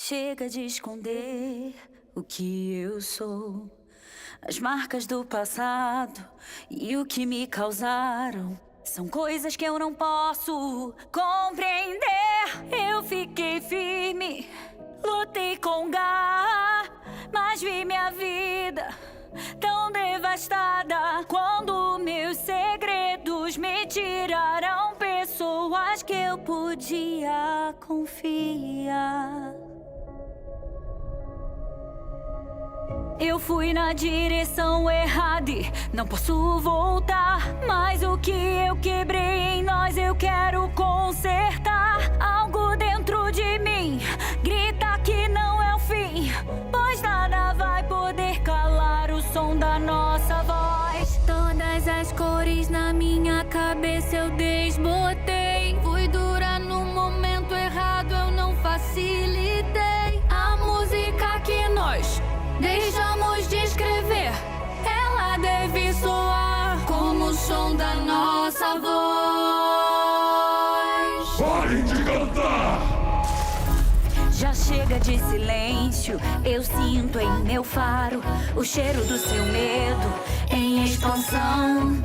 Chega de esconder o que eu sou, as marcas do passado e o que me causaram. São coisas que eu não posso compreender. Eu fiquei firme, lutei com garra, mas vi minha vida tão devastada quando meus segredos me tiraram pessoas que eu podia confiar. Eu fui na direção errada e não posso voltar. Mas o que eu quebrei em nós eu quero consertar. Algo dentro de mim grita que não é o fim, pois nada vai poder calar o som da nossa voz. Todas as cores na minha cabeça eu desbotei. Fui dura no momento errado, eu não facilitei. A música que nós deixamos de escrever, ela deve soar como o som da nossa voz. Parem de cantar! Já chega de silêncio, eu sinto em meu faro o cheiro do seu medo em expansão.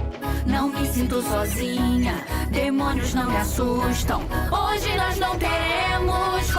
Não me sinto sozinha, demônios não me assustam. Hoje nós não teremos